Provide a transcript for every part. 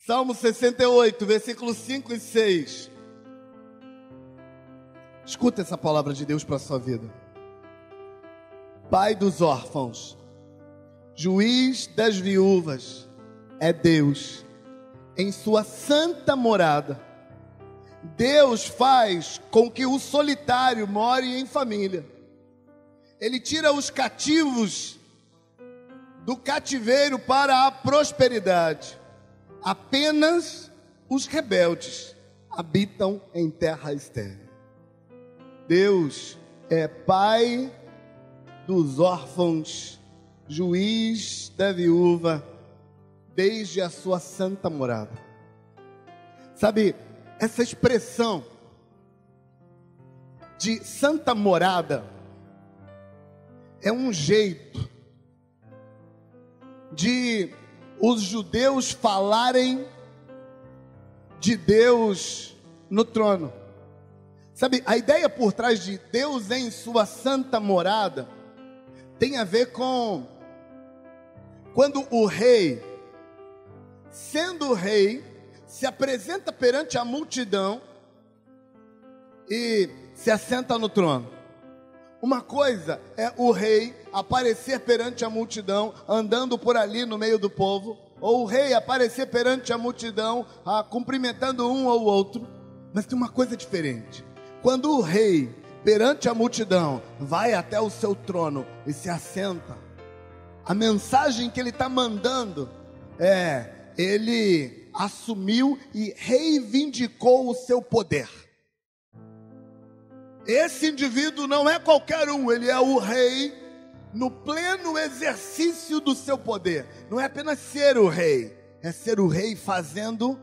Salmo 68, versículos 5 e 6. Escuta essa palavra de Deus para a sua vida. Pai dos órfãos, juiz das viúvas, é Deus em sua santa morada. Deus faz com que o solitário more em família. Ele tira os cativos do cativeiro para a prosperidade. Apenas os rebeldes habitam em terra estéril. Deus é pai dos órfãos, juiz da viúva, desde a sua santa morada. Sabe, essa expressão de santa morada é um jeito de os judeus falarem de Deus no trono. Sabe, a ideia por trás de Deus em sua santa morada tem a ver com quando o rei, sendo rei, se apresenta perante a multidão e se assenta no trono. Uma coisa é o rei aparecer perante a multidão, andando por ali no meio do povo, ou o rei aparecer perante a multidão, cumprimentando um ou outro. Mas tem uma coisa diferente. Quando o rei, perante a multidão, vai até o seu trono e se assenta, a mensagem que ele está mandando ele assumiu e reivindicou o seu poder. Esse indivíduo não é qualquer um, ele é o rei no pleno exercício do seu poder. Não é apenas ser o rei, é ser o rei fazendo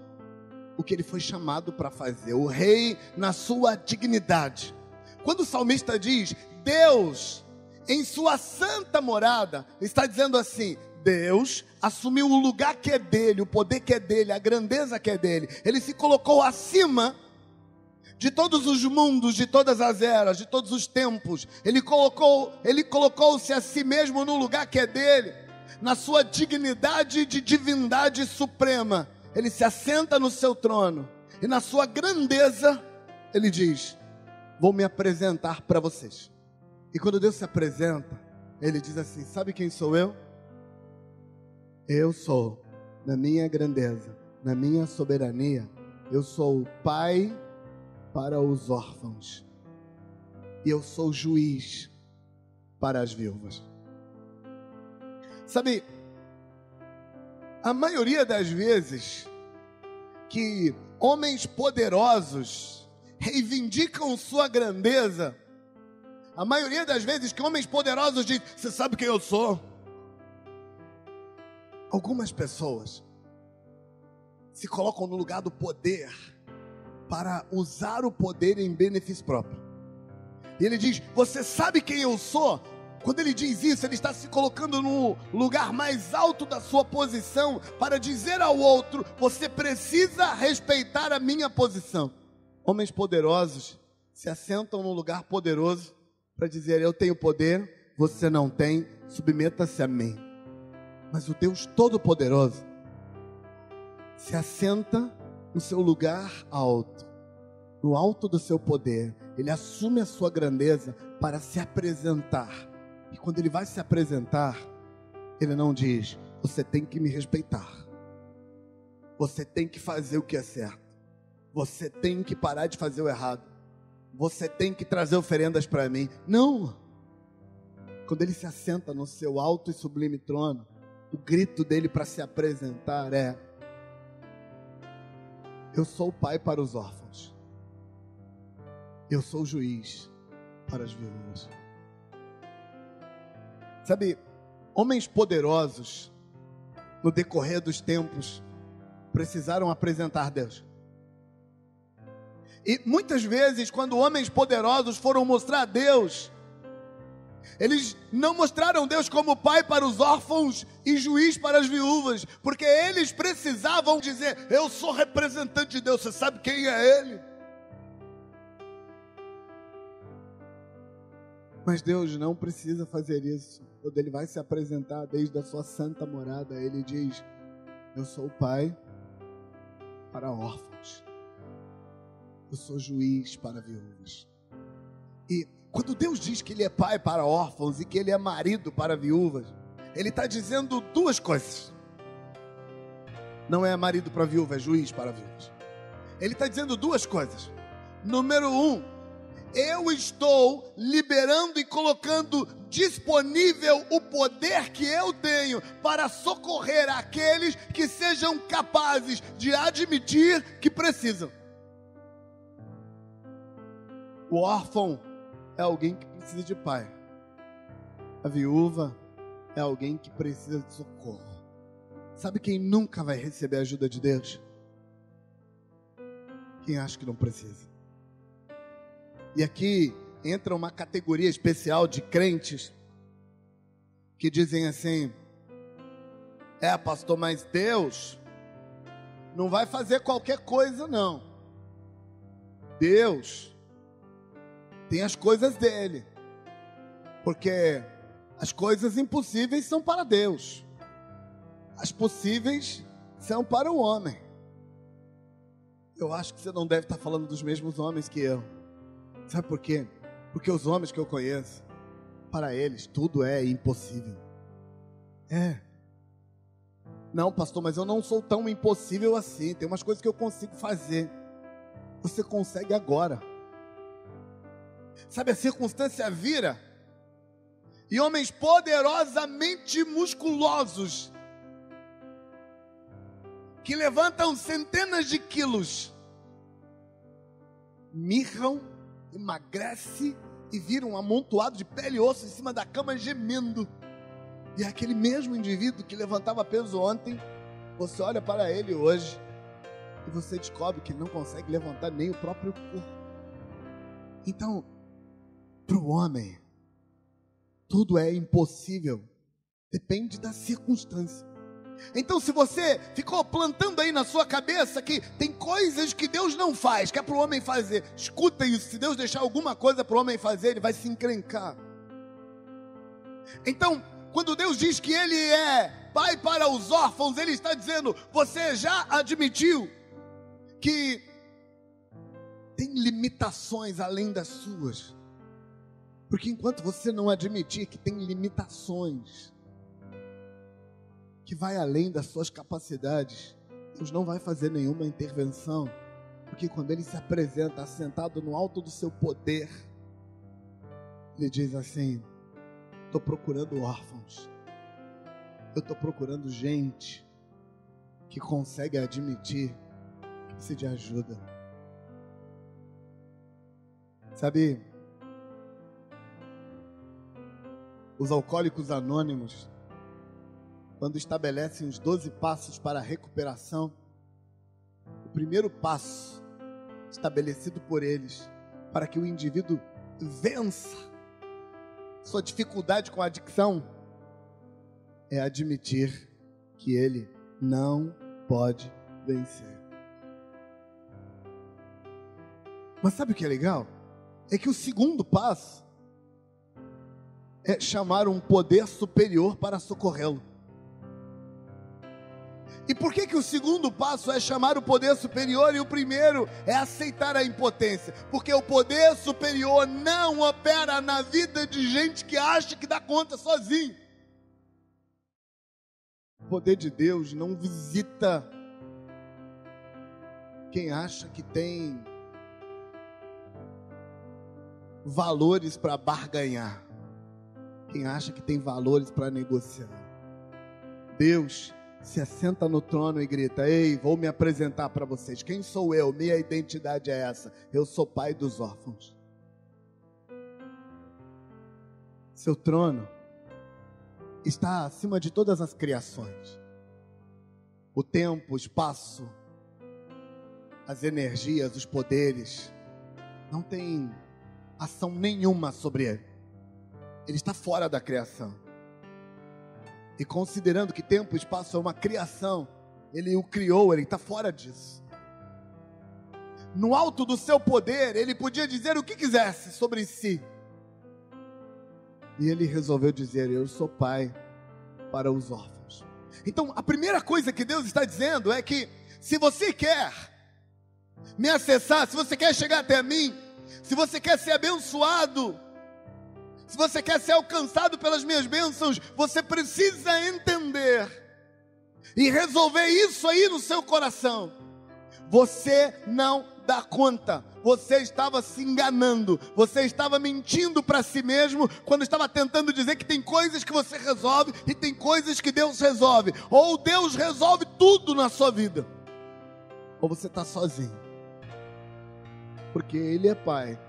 o que ele foi chamado para fazer. O rei na sua dignidade. Quando o salmista diz, Deus em sua santa morada, está dizendo assim, Deus assumiu o lugar que é dele, o poder que é dele, a grandeza que é dele. Ele se colocou acima de todos os mundos, de todas as eras, de todos os tempos. Ele colocou-se a si mesmo no lugar que é dele, na sua dignidade de divindade suprema. Ele se assenta no seu trono e na sua grandeza ele diz, vou me apresentar para vocês. E quando Deus se apresenta, ele diz assim, sabe quem sou eu? Eu sou, na minha grandeza, na minha soberania, eu sou o pai para os órfãos, e eu sou juiz para as viúvas. Sabe, a maioria das vezes que homens poderosos reivindicam sua grandeza, a maioria das vezes que homens poderosos dizem, você sabe quem eu sou? Algumas pessoas se colocam no lugar do poder para usar o poder em benefício próprio. E ele diz, você sabe quem eu sou? Quando ele diz isso, ele está se colocando no lugar mais alto da sua posição para dizer ao outro, você precisa respeitar a minha posição. Homens poderosos se assentam num lugar poderoso para dizer, eu tenho poder, você não tem, submeta-se a mim. Mas o Deus Todo-Poderoso se assenta no seu lugar alto, no alto do seu poder. Ele assume a sua grandeza para se apresentar. E quando ele vai se apresentar, ele não diz, você tem que me respeitar, você tem que fazer o que é certo, você tem que parar de fazer o errado, você tem que trazer oferendas para mim. Não. Quando ele se assenta no seu alto e sublime trono, o grito dele para se apresentar é, eu sou o pai para os órfãos, eu sou o juiz para as viúvas. Sabe, homens poderosos no decorrer dos tempos precisaram apresentar Deus. E muitas vezes, quando homens poderosos foram mostrar Deus, eles não mostraram Deus como pai para os órfãos e juiz para as viúvas, porque eles precisavam dizer, eu sou representante de Deus, você sabe quem é Ele? Mas Deus não precisa fazer isso. Quando Ele vai se apresentar desde a sua santa morada, Ele diz, eu sou o pai para órfãos. Eu sou juiz para viúvas. E quando Deus diz que Ele é pai para órfãos e que Ele é marido para viúvas, Ele está dizendo duas coisas. Não é marido para viúva, é juiz para viúvas. Ele está dizendo duas coisas. Número um, eu estou liberando e colocando disponível o poder que eu tenho para socorrer aqueles que sejam capazes de admitir que precisam. O órfão é alguém que precisa de pai. A viúva é alguém que precisa de socorro. Sabe quem nunca vai receber a ajuda de Deus? Quem acha que não precisa. E aqui entra uma categoria especial de crentes que dizem assim: pastor, mas Deus não vai fazer qualquer coisa não. Deus tem as coisas dele, porque as coisas impossíveis são para Deus, as possíveis são para o homem. Eu acho que você não deve estar falando dos mesmos homens que eu. Sabe por quê? Porque os homens que eu conheço, para eles tudo é impossível. Não, pastor, mas eu não sou tão impossível assim. Tem umas coisas que eu consigo fazer. Você consegue agora. Sabe, a circunstância vira e homens poderosamente musculosos que levantam centenas de quilos mirram, emagrece e vira um amontoado de pele e osso em cima da cama gemendo. E é aquele mesmo indivíduo que levantava peso ontem, você olha para ele hoje e você descobre que ele não consegue levantar nem o próprio corpo. Então, para o homem, tudo é impossível, depende da circunstância. Então, se você ficou plantando aí na sua cabeça que tem coisas que Deus não faz, que é para o homem fazer, escuta isso: se Deus deixar alguma coisa para o homem fazer, ele vai se encrencar. Então, quando Deus diz que Ele é pai para os órfãos, Ele está dizendo: você já admitiu que tem limitações além das suas? Porque enquanto você não admitir que tem limitações, que vai além das suas capacidades, Deus não vai fazer nenhuma intervenção. Porque quando Ele se apresenta assentado no alto do seu poder, Ele diz assim: estou procurando órfãos, eu estou procurando gente que consegue admitir que precisa de ajuda. Sabe, os alcoólicos anônimos, quando estabelecem os 12 passos para a recuperação, o primeiro passo estabelecido por eles para que o indivíduo vença sua dificuldade com a adicção é admitir que ele não pode vencer. Mas sabe o que é legal? É que o segundo passo é chamar um poder superior para socorrê-lo. E por que o segundo passo é chamar o poder superior e o primeiro é aceitar a impotência? Porque o poder superior não opera na vida de gente que acha que dá conta sozinho. O poder de Deus não visita quem acha que tem valores para barganhar, quem acha que tem valores para negociar. Deus se assenta no trono e grita: ei, vou me apresentar para vocês. Quem sou eu? Minha identidade é essa. Eu sou pai dos órfãos. Seu trono está acima de todas as criações. O tempo, o espaço, as energias, os poderes, não tem ação nenhuma sobre ele. Ele está fora da criação. E considerando que tempo e espaço é uma criação, Ele o criou, Ele está fora disso. No alto do seu poder, Ele podia dizer o que quisesse sobre si. E Ele resolveu dizer: eu sou pai para os órfãos. Então, a primeira coisa que Deus está dizendo é que se você quer me acessar, se você quer chegar até mim, se você quer ser abençoado, se você quer ser alcançado pelas minhas bênçãos, você precisa entender e resolver isso aí no seu coração. Você não dá conta. Você estava se enganando. Você estava mentindo para si mesmo quando estava tentando dizer que tem coisas que você resolve e tem coisas que Deus resolve. Ou Deus resolve tudo na sua vida, ou você está sozinho. Porque Ele é Pai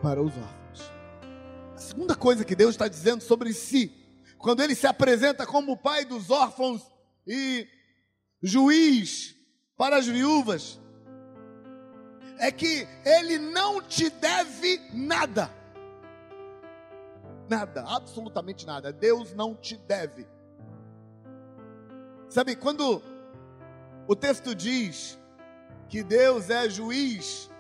para os órfãos. A segunda coisa que Deus está dizendo sobre si, quando Ele se apresenta como Pai dos órfãos e juiz para as viúvas, é que Ele não te deve nada. Nada, absolutamente nada. Deus não te deve. Sabe, quando o texto diz que Deus é juiz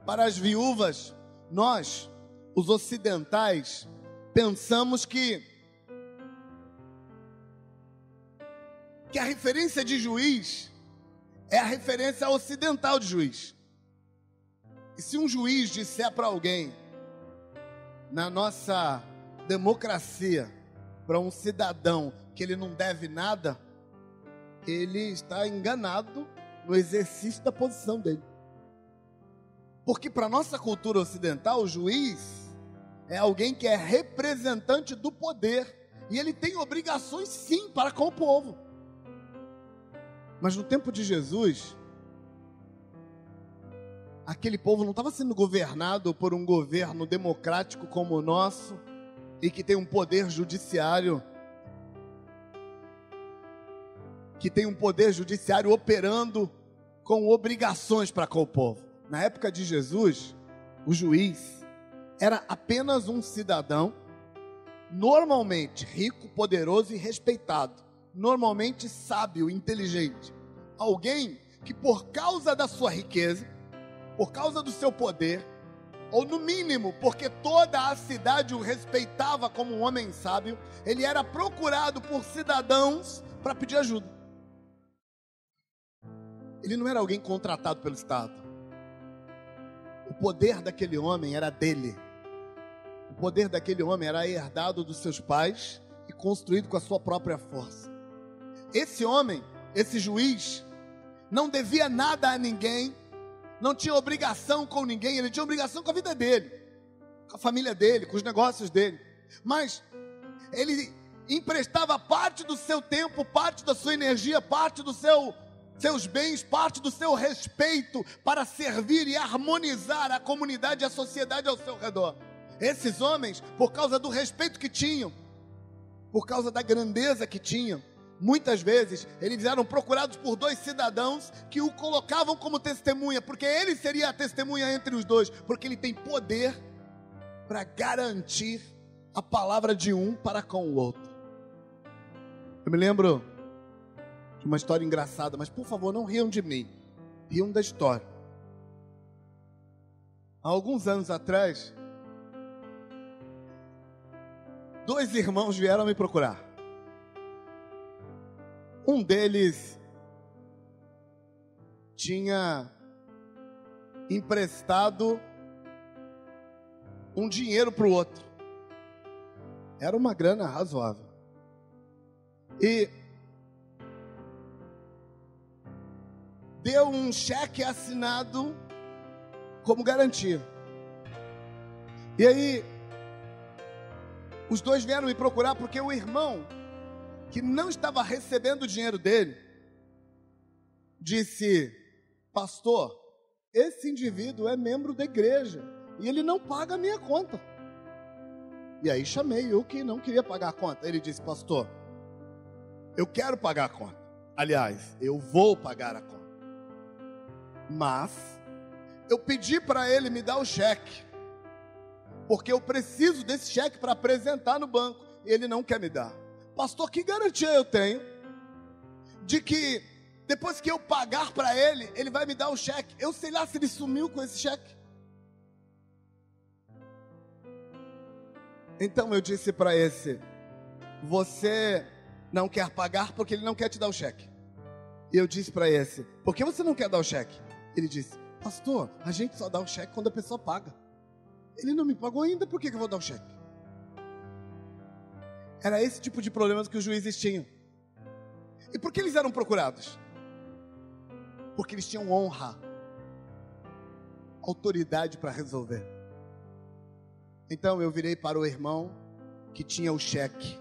para as viúvas, nós, os ocidentais, pensamos que a referência de juiz é a referência ocidental de juiz. E se um juiz disser para alguém, na nossa democracia, para um cidadão que ele não deve nada, ele está enganado no exercício da posição dele. Porque para a nossa cultura ocidental, o juiz é alguém que é representante do poder, e ele tem obrigações sim para com o povo. Mas no tempo de Jesus, aquele povo não estava sendo governado por um governo democrático como o nosso, e que tem um poder judiciário, operando com obrigações para com o povo. Na época de Jesus, o juiz era apenas um cidadão, normalmente rico, poderoso e respeitado, normalmente sábio, inteligente, alguém que por causa da sua riqueza, por causa do seu poder, ou no mínimo porque toda a cidade o respeitava como um homem sábio, ele era procurado por cidadãos para pedir ajuda. Ele não era alguém contratado pelo Estado. O poder daquele homem era dele. O poder daquele homem era herdado dos seus pais e construído com a sua própria força. Esse homem, esse juiz, não devia nada a ninguém, não tinha obrigação com ninguém, ele tinha obrigação com a vida dele, com a família dele, com os negócios dele. Mas ele emprestava parte do seu tempo, parte da sua energia, parte dos seus bens, parte do seu respeito para servir e harmonizar a comunidade e a sociedade ao seu redor. Esses homens, por causa do respeito que tinham, por causa da grandeza que tinham, muitas vezes eles eram procurados por dois cidadãos que o colocavam como testemunha, porque ele seria a testemunha entre os dois, porque ele tem poder para garantir a palavra de um para com o outro. Eu me lembro de uma história engraçada, mas por favor não riam de mim, riam da história. Há alguns anos atrás, dois irmãos vieram me procurar. Um deles tinha emprestado um dinheiro para o outro. Era uma grana razoável. E deu um cheque assinado como garantia. E aí, os dois vieram me procurar porque o irmão, que não estava recebendo o dinheiro dele, disse: pastor, esse indivíduo é membro da igreja e ele não paga a minha conta. E aí chamei eu que não queria pagar a conta. Ele disse: pastor, eu quero pagar a conta. Aliás, eu vou pagar a conta. Mas eu pedi para ele me dar o cheque, porque eu preciso desse cheque para apresentar no banco, e ele não quer me dar. Pastor, que garantia eu tenho de que depois que eu pagar para ele, ele vai me dar o cheque? Eu sei lá se ele sumiu com esse cheque. Então eu disse para esse: você não quer pagar porque ele não quer te dar o cheque. E eu disse para esse: por que você não quer dar o cheque? Ele disse: pastor, a gente só dá o cheque quando a pessoa paga. Ele não me pagou ainda, por que eu vou dar o cheque? Era esse tipo de problemas que os juízes tinham. E por que eles eram procurados? Porque eles tinham honra, autoridade para resolver. Então eu virei para o irmão que tinha o cheque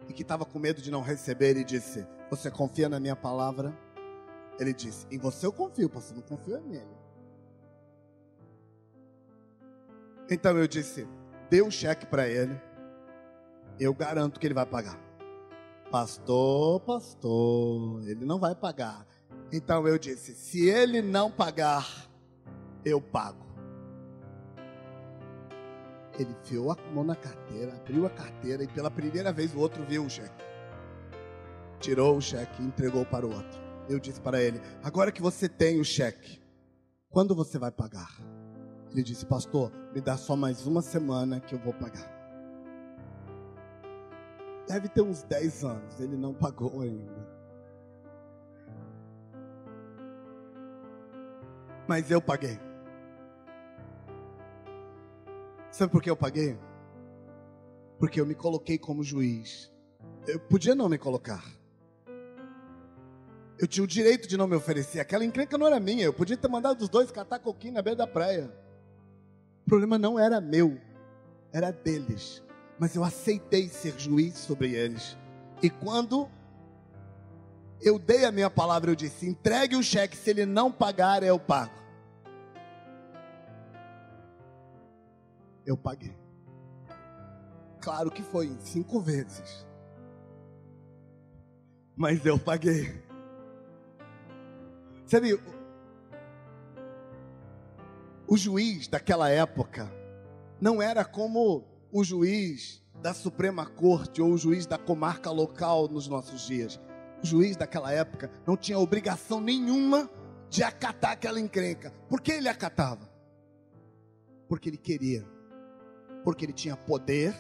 e que estava com medo de não receber e disse: você confia na minha palavra? Ele disse: em você eu confio, pastor, não confio nele. Então eu disse: dê o cheque para ele, eu garanto que ele vai pagar. Pastor, ele não vai pagar. Então eu disse: se ele não pagar, eu pago. Ele enfiou a mão na carteira, abriu a carteira e pela primeira vez o outro viu o cheque. Tirou o cheque e entregou para o outro. Eu disse para ele: agora que você tem o cheque, quando você vai pagar? Ele disse: pastor, me dá só mais uma semana que eu vou pagar. Deve ter uns 10 anos, ele não pagou ainda. Mas eu paguei. Sabe por que eu paguei? Porque eu me coloquei como juiz. Eu podia não me colocar. Eu tinha o direito de não me oferecer. Aquela encrenca não era minha. Eu podia ter mandado os dois catar coquinho na beira da praia. O problema não era meu, era deles. Mas eu aceitei ser juiz sobre eles. E quando eu dei a minha palavra, eu disse: entregue o cheque, se ele não pagar, eu pago. Eu paguei. Claro que foi em 5 vezes. Mas eu paguei. Sabe, o juiz daquela época não era como o juiz da Suprema Corte ou o juiz da comarca local nos nossos dias. O juiz daquela época não tinha obrigação nenhuma de acatar aquela encrenca. Por que ele acatava? Porque ele queria. Porque ele tinha poder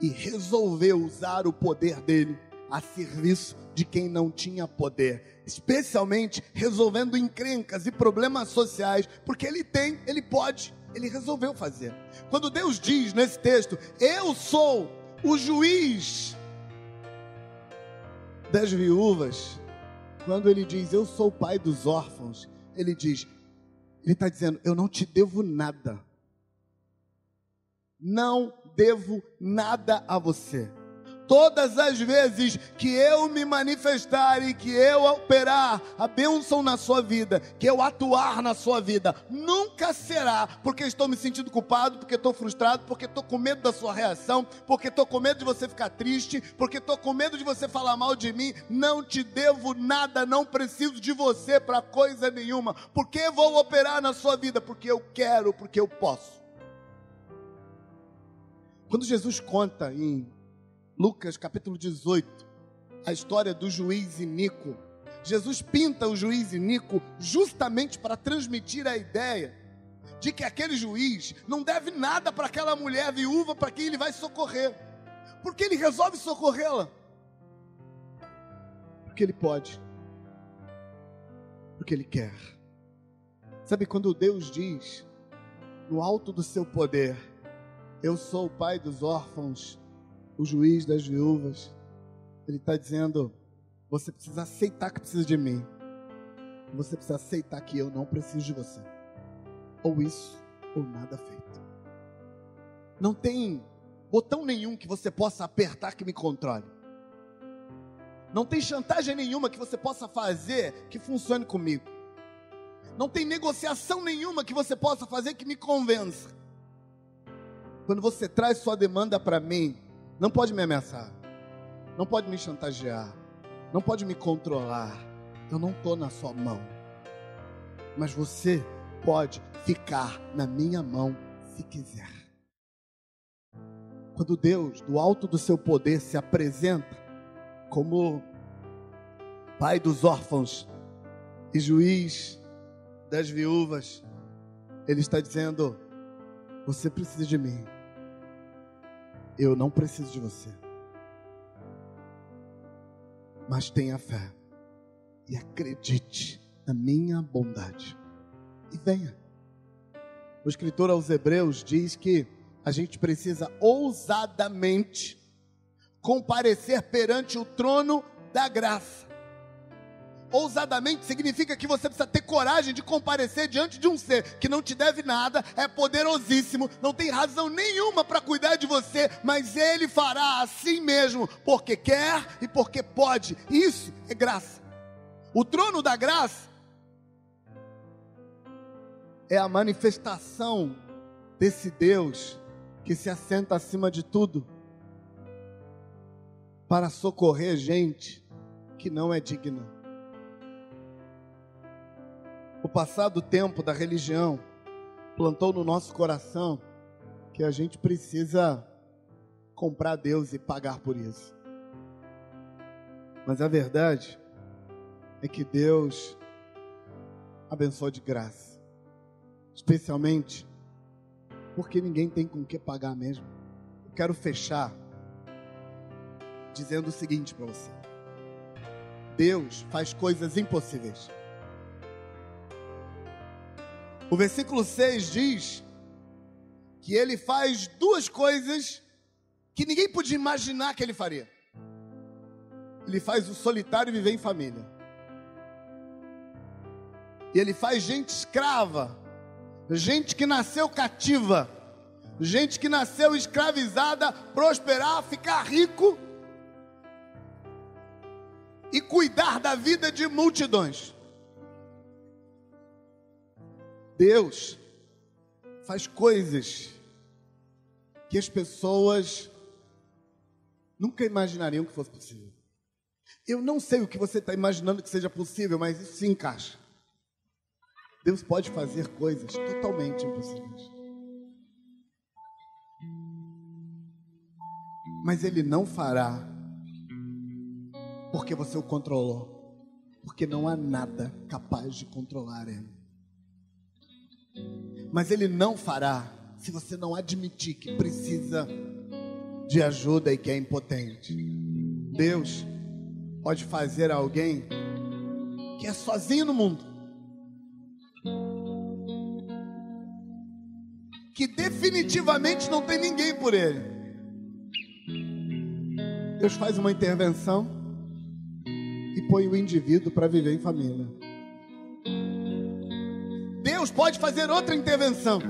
e resolveu usar o poder dele a serviço de quem não tinha poder, especialmente resolvendo encrencas e problemas sociais, porque ele tem, ele pode, ele resolveu fazer. Quando Deus diz nesse texto: eu sou o juiz das viúvas, quando ele diz: eu sou o pai dos órfãos, ele diz, ele está dizendo: eu não te devo nada. Não devo nada a você. Todas as vezes que eu me manifestar e que eu operar a bênção na sua vida, que eu atuar na sua vida, nunca será porque estou me sentindo culpado, porque estou frustrado, porque estou com medo da sua reação, porque estou com medo de você ficar triste, porque estou com medo de você falar mal de mim. Não te devo nada, não preciso de você para coisa nenhuma. Por que vou operar na sua vida? Porque eu quero, porque eu posso. Quando Jesus conta em Lucas capítulo 18, a história do juiz iníquo, Jesus pinta o juiz iníquo justamente para transmitir a ideia de que aquele juiz não deve nada para aquela mulher viúva para quem ele vai socorrer. Porque ele resolve socorrê-la? Porque ele pode. Porque ele quer. Sabe, quando Deus diz, no alto do seu poder: eu sou o pai dos órfãos, o juiz das viúvas, ele está dizendo: você precisa aceitar que precisa de mim. Você precisa aceitar que eu não preciso de você. Ou isso, ou nada feito. Não tem botão nenhum que você possa apertar que me controle. Não tem chantagem nenhuma que você possa fazer que funcione comigo. Não tem negociação nenhuma que você possa fazer que me convença. Quando você traz sua demanda para mim, não pode me ameaçar, não pode me chantagear, não pode me controlar. Eu não estou na sua mão, mas você pode ficar na minha mão se quiser. Quando Deus, do alto do seu poder, se apresenta como pai dos órfãos e juiz das viúvas, ele está dizendo: você precisa de mim, eu não preciso de você. Mas tenha fé, e acredite na minha bondade. E venha. O escritor aos Hebreus diz que a gente precisa ousadamente comparecer perante o trono da graça. Ousadamente significa que você precisa ter coragem de comparecer diante de um ser que não te deve nada, é poderosíssimo, não tem razão nenhuma para cuidar de você, mas Ele fará assim mesmo, porque quer e porque pode. Isso é graça. O trono da graça é a manifestação desse Deus que se assenta acima de tudo para socorrer gente que não é digna. O passado tempo da religião plantou no nosso coração que a gente precisa comprar Deus e pagar por isso. Mas a verdade é que Deus abençoa de graça, especialmente porque ninguém tem com o que pagar mesmo. Eu quero fechar dizendo o seguinte para você: Deus faz coisas impossíveis. O versículo 6 diz que Ele faz duas coisas que ninguém podia imaginar que Ele faria. Ele faz o solitário viver em família. E Ele faz gente escrava, gente que nasceu cativa, gente que nasceu escravizada, prosperar, ficar rico e cuidar da vida de multidões. Deus faz coisas que as pessoas nunca imaginariam que fosse possível. Eu não sei o que você está imaginando que seja possível, mas isso se encaixa. Deus pode fazer coisas totalmente impossíveis. Mas Ele não fará porque você o controlou. Porque não há nada capaz de controlar Ele. Mas Ele não fará se você não admitir que precisa de ajuda e que é impotente. Deus pode fazer alguém que é sozinho no mundo, que definitivamente não tem ninguém por ele. Deus faz uma intervenção e põe o indivíduo para viver em família. Deus pode fazer outra intervenção.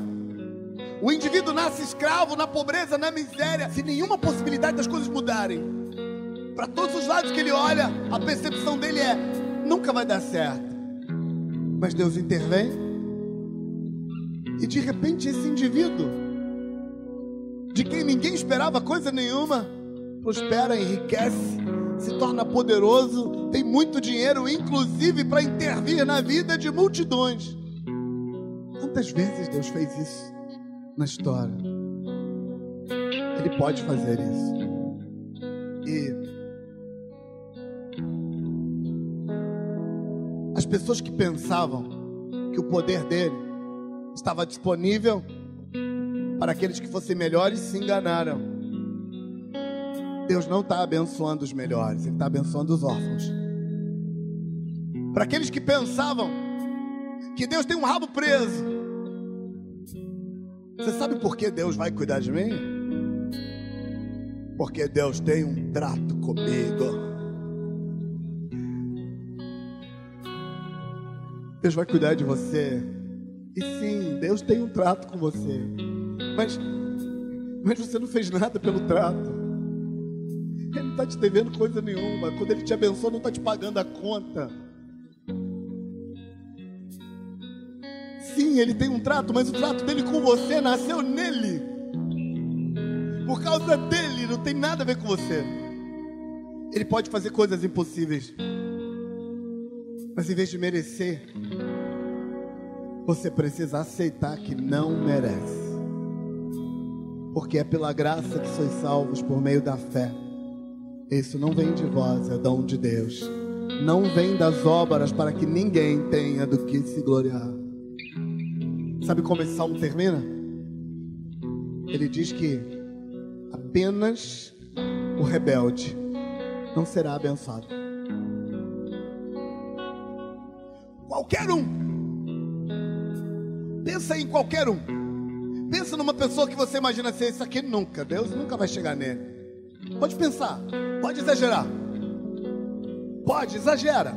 O indivíduo nasce escravo, na pobreza, na miséria, sem nenhuma possibilidade das coisas mudarem. Para todos os lados que ele olha, a percepção dele é: nunca vai dar certo. Mas Deus intervém e de repente esse indivíduo, de quem ninguém esperava coisa nenhuma, prospera, enriquece, se torna poderoso, tem muito dinheiro, inclusive para intervir na vida de multidões. Quantas vezes Deus fez isso na história? Ele pode fazer isso. E as pessoas que pensavam que o poder dele estava disponível para aqueles que fossem melhores se enganaram. Deus não está abençoando os melhores, Ele está abençoando os órfãos. Para aqueles que pensavam que Deus tem um rabo preso, você sabe por que Deus vai cuidar de mim? Porque Deus tem um trato comigo. Deus vai cuidar de você. E sim, Deus tem um trato com você. Mas você não fez nada pelo trato. Ele não está te devendo coisa nenhuma. Quando Ele te abençoa, não está te pagando a conta. Sim, Ele tem um trato, mas o trato dele com você nasceu nele. Por causa dele, não tem nada a ver com você. Ele pode fazer coisas impossíveis, mas em vez de merecer, você precisa aceitar que não merece. Porque é pela graça que sois salvos por meio da fé. Isso não vem de vós, é dom de Deus. Não vem das obras para que ninguém tenha do que se gloriar. Sabe como esse salmo termina? Ele diz que apenas o rebelde não será abençoado. Qualquer um. Pensa em qualquer um. Pensa numa pessoa que você imagina assim, isso aqui nunca, Deus nunca vai chegar nele. Pode pensar, pode exagerar. Pode, exagera.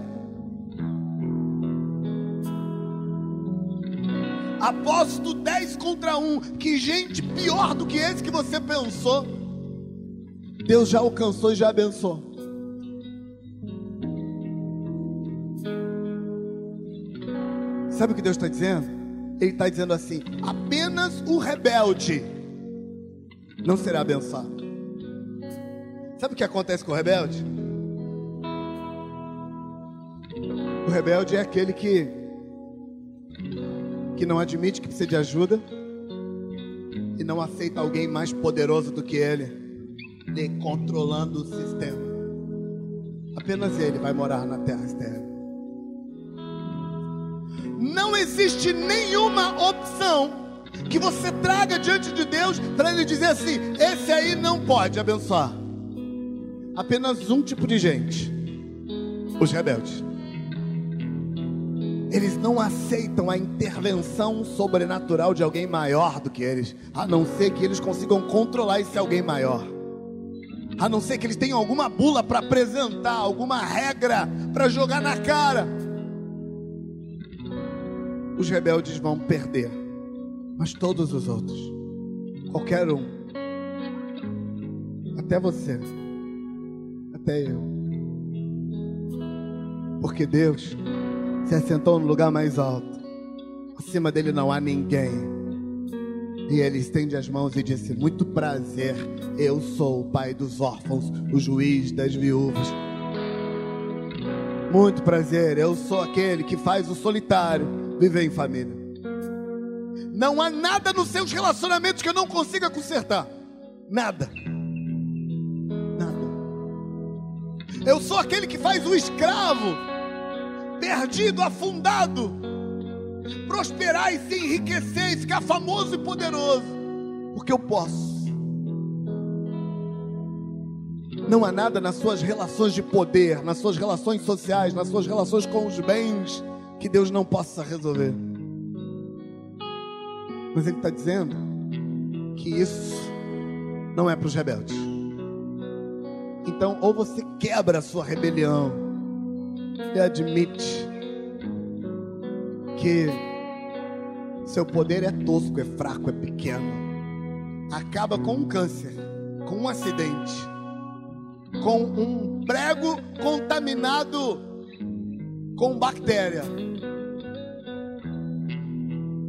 Aposto 10 contra 1 que gente pior do que esse que você pensou, Deus já alcançou e já abençoou. Sabe o que Deus está dizendo? Ele está dizendo assim: apenas o rebelde não será abençoado. Sabe o que acontece com o rebelde? O rebelde é aquele que não admite que precisa de ajuda e não aceita alguém mais poderoso do que ele controlando o sistema. Apenas ele vai morar na terra estéril. Não existe nenhuma opção que você traga diante de Deus para ele dizer assim: esse aí não pode abençoar. Apenas um tipo de gente: os rebeldes. Eles não aceitam a intervenção sobrenatural de alguém maior do que eles, a não ser que eles consigam controlar esse alguém maior, a não ser que eles tenham alguma bula para apresentar, alguma regra para jogar na cara. Os rebeldes vão perder, mas todos os outros, qualquer um, até você, até eu, porque Deus se assentou no lugar mais alto, acima dele não há ninguém, e ele estende as mãos e disse: muito prazer, eu sou o pai dos órfãos, o juiz das viúvas. Muito prazer, eu sou aquele que faz o solitário viver em família. Não há nada nos seus relacionamentos que eu não consiga consertar. Nada. Nada. Eu sou aquele que faz o escravo perdido, afundado, prosperar e se enriquecer e ficar famoso e poderoso, porque eu posso. Não há nada nas suas relações de poder, nas suas relações sociais, nas suas relações com os bens, que Deus não possa resolver. Mas Ele está dizendo que isso não é para os rebeldes. Então, ou você quebra a sua rebelião e admite que seu poder é tosco, é fraco, é pequeno, acaba com um câncer, com um acidente, com um prego contaminado com bactéria.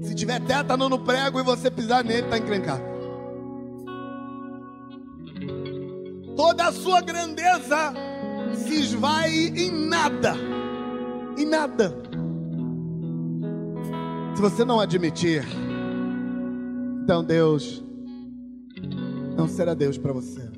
Se tiver tétano no prego e você pisar nele, está encrencado. Toda a sua grandeza se esvai em nada. Em nada. Se você não admitir, então Deus não será Deus para você.